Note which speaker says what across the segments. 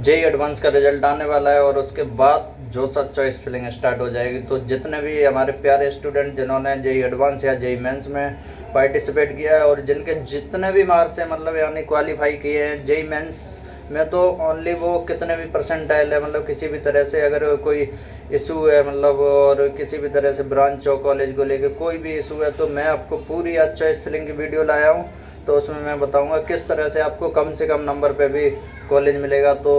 Speaker 1: JEE advance का result आने वाला है और उसके बाद जो सा चॉइस फिलिंग स्टार्ट हो जाएगी। तो जितने भी हमारे प्यारे स्टूडेंट जिन्होंने जेई एडवांस या जेई मेंस में पार्टिसिपेट किया है और जिनके जितने भी मार्क्स हैं, मतलब यानी क्वालिफाई किए हैं जेई मेंस में, तो ओनली वो कितने भी परसेंटाइल है, मतलब किसी भी तरह से अगर कोई इशू है, मतलब और किसी भी तरह से ब्रांच और कॉलेज को लेकर कोई भी इशू है, तो मैं आपको पूरी आज चॉइस फिलिंग की वीडियो लाया हूँ। तो उसमें मैं बताऊंगा किस तरह से आपको कम से कम नंबर पे भी कॉलेज मिलेगा। तो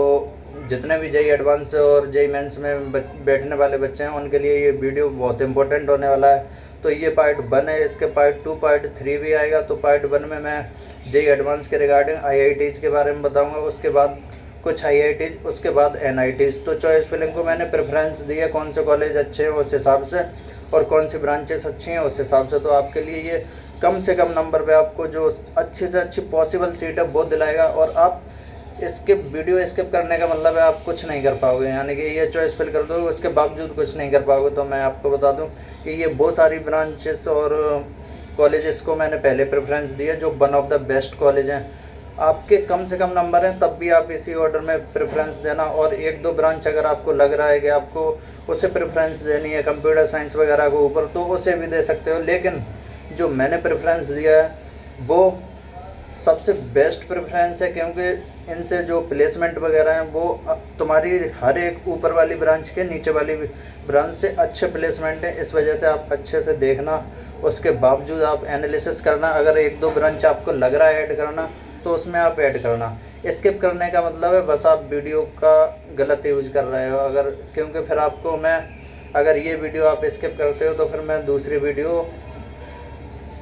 Speaker 1: जितने भी जेई एडवांस और जेई मेंस में बैठने वाले बच्चे हैं उनके लिए ये वीडियो बहुत इंपॉर्टेंट होने वाला है। तो ये पार्ट 1 है, इसके पार्ट 2 पार्ट 3 भी आएगा। तो पार्ट 1 में मैं जेई एडवांस के रिगार्डिंग आईआईटीज़ के बारे में बताऊंगा, उसके बाद कुछ आईआईटीज़, उसके बाद एनआईटीज़। तो चॉइस फिलिंग को मैंने प्रेफरेंस दी है, कौन से कॉलेज अच्छे हैं उस हिसाब से और कौन सी ब्रांचेस अच्छी हैं उस हिसाब से। तो आपके लिए ये कम से कम नंबर पे आपको जो अच्छी से अच्छी पॉसिबल सीट है वो दिलाएगा। और आप इसके वीडियो स्किप करने का मतलब है आप कुछ नहीं कर पाओगे, यानी कि ये चॉइस फिल कर दोगे उसके बावजूद कुछ नहीं कर पाओगे। तो मैं आपको बता दूं कि ये बहुत सारी ब्रांचेस और कॉलेजेस को मैंने पहले प्रेफरेंस दी है जो one of the best college हैं। आपके कम से कम नंबर हैं तब भी आप इसी ऑर्डर में प्रेफरेंस देना, और एक दो ब्रांच अगर आपको लग रहा है कि आपको उसे प्रेफरेंस देनी है कंप्यूटर साइंस वगैरह को ऊपर, तो उसे भी दे सकते हो। लेकिन जो मैंने प्रेफरेंस दिया है वो सबसे बेस्ट प्रेफरेंस है, क्योंकि इनसे जो प्लेसमेंट वगैरह हैं वो तुम्हारी हर एक ऊपर वाली ब्रांच के नीचे वाली ब्रांच से अच्छे प्लेसमेंट हैं। इस वजह से आप अच्छे से देखना, उसके बावजूद आप एनालिसिस करना। अगर एक दो ब्रांच आपको लग रहा है ऐड करना तो उसमें आप ऐड करना। स्किप करने का मतलब है बस आप वीडियो का गलत यूज कर रहे हो अगर, क्योंकि फिर आपको मैं, अगर ये वीडियो आप स्किप करते हो तो फिर मैं दूसरी वीडियो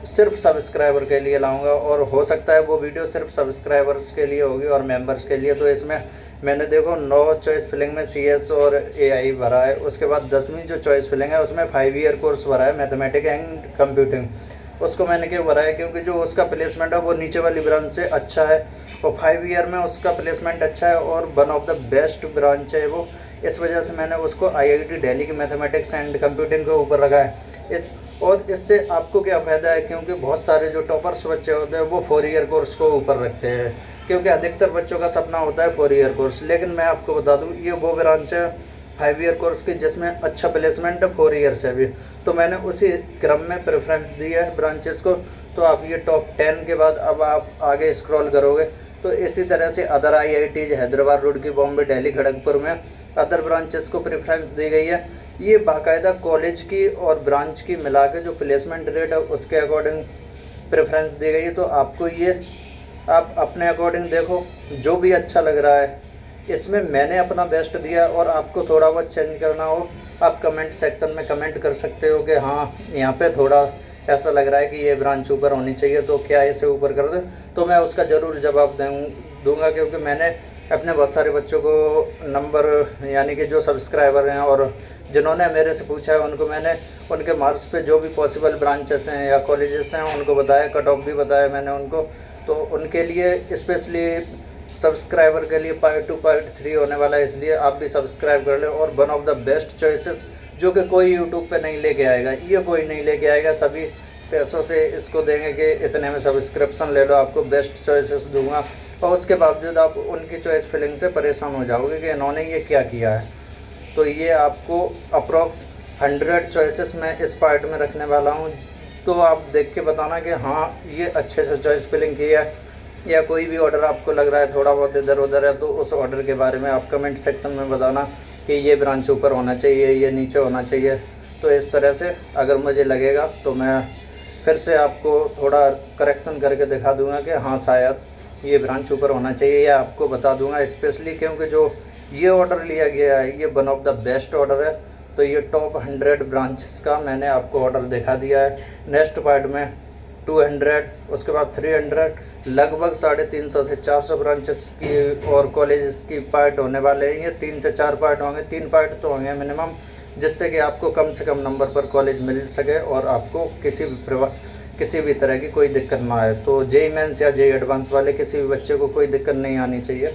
Speaker 1: सिर्फ सब्सक्राइबर के लिए लाऊंगा, और हो सकता है वो वीडियो सिर्फ सब्सक्राइबर्स के लिए होगी और मेंबर्स के लिए। तो इसमें मैंने देखो 9 चॉइस फिलिंग में सीएस और एआई भरा है। उसके बाद 10वीं जो चॉइस फिलिंग है उसमें 5 ईयर कोर्स भरा है मैथमेटिक्स एंड कंप्यूटिंग। उसको मैंने क्यों भरा है, क्योंकि जो उसका प्लेसमेंट है वो नीचे वाली ब्रांच से अच्छा है और 5 ईयर में उसका प्लेसमेंट अच्छा है और one of the best branch है वो। इस वजह से मैंने उसको आईआईटी दिल्ली की मैथमेटिक्स एंड कंप्यूटिंग के ऊपर रखा है। और इससे आपको क्या फ़ायदा है, क्योंकि बहुत सारे जो टॉपर्स बच्चे होते हैं वो 4 ईयर कोर्स को ऊपर रखते हैं, क्योंकि अधिकतर बच्चों का सपना होता है 4 ईयर कोर्स। लेकिन मैं आपको बता दूं ये वो ब्रांच है 5 ईयर कोर्स की जिसमें अच्छा प्लेसमेंट है 4 ईयर से भी। तो मैंने उसी क्रम में प्रेफरेंस दी है ब्रांचेस को। तो आप ये टॉप 10 के बाद अब आप आगे स्क्रॉल करोगे तो इसी तरह से अदर आईआईटीज हैदराबाद, रुड़की, बॉम्बे, दिल्ली, खड़गपुर में अदर ब्रांचेस को प्रेफरेंस दी गई है। ये बाकायदा कॉलेज की और ब्रांच की मिला के जो प्लेसमेंट रेट है उसके अकॉर्डिंग प्रेफरेंस दी गई है। तो आपको ये आप अपने अकॉर्डिंग देखो जो भी अच्छा लग रहा है। इसमें मैंने अपना बेस्ट दिया, और आपको थोड़ा बहुत चेंज करना हो आप कमेंट सेक्शन में कमेंट कर सकते हो कि हाँ यहाँ पे थोड़ा ऐसा लग रहा है कि ये ब्रांच ऊपर होनी चाहिए तो क्या इसे ऊपर कर दें। तो मैं उसका ज़रूर जवाब दूंगा, क्योंकि मैंने अपने बहुत सारे बच्चों को नंबर, यानी कि जो सब्सक्राइबर हैं और जिन्होंने मेरे से पूछा है उनको मैंने उनके मार्क्स पे जो भी पॉसिबल ब्रांचेस हैं या कॉलेजेस हैं उनको बताया, कट ऑफ भी बताया मैंने उनको। तो उनके लिए स्पेशली सब्सक्राइबर के लिए पार्ट 2 पार्ट 3 होने वाला है, इसलिए आप भी सब्सक्राइब कर लें। और one of the best choices जो कि कोई यूट्यूब पे नहीं लेके आएगा, ये कोई नहीं लेके आएगा, सभी पैसों से इसको देंगे कि इतने में सब्सक्रिप्शन ले लो, आपको बेस्ट चॉइसेस दूंगा। और उसके बावजूद आप उनकी चॉइस फिलिंग से परेशान हो जाओगे कि इन्होंने ये क्या किया है। तो ये आपको अप्रॉक्स 100 चॉइसेस मैं इस पार्ट में रखने वाला हूँ। तो आप देख के बताना कि हाँ ये अच्छे से चॉइस फिलिंग की है, या कोई भी ऑर्डर आपको लग रहा है थोड़ा बहुत इधर उधर है तो उस ऑर्डर के बारे में आप कमेंट सेक्शन में बताना कि ये ब्रांच ऊपर होना चाहिए, ये नीचे होना चाहिए। तो इस तरह से अगर मुझे लगेगा तो मैं फिर से आपको थोड़ा करेक्शन करके दिखा दूंगा कि हाँ शायद ये ब्रांच ऊपर होना चाहिए, या आपको बता दूंगा स्पेशली, क्योंकि जो ये ऑर्डर लिया गया है ये one of the best order है। तो ये टॉप 100 ब्रांचेस का मैंने आपको ऑर्डर दिखा दिया है। नेक्स्ट पार्ट में 200, उसके बाद 300, लगभग 350 से 400 ब्रांचेस की और कॉलेजेस की पार्ट होने वाले हैं। ये 3 से 4 पार्ट होंगे, 3 पार्ट तो होंगे मिनिमम, जिससे कि आपको कम से कम नंबर पर कॉलेज मिल सके और आपको किसी भी तरह की कोई दिक्कत ना आए। तो जेई मेंस या जेई एडवांस वाले किसी भी बच्चे को कोई दिक्कत नहीं आनी चाहिए।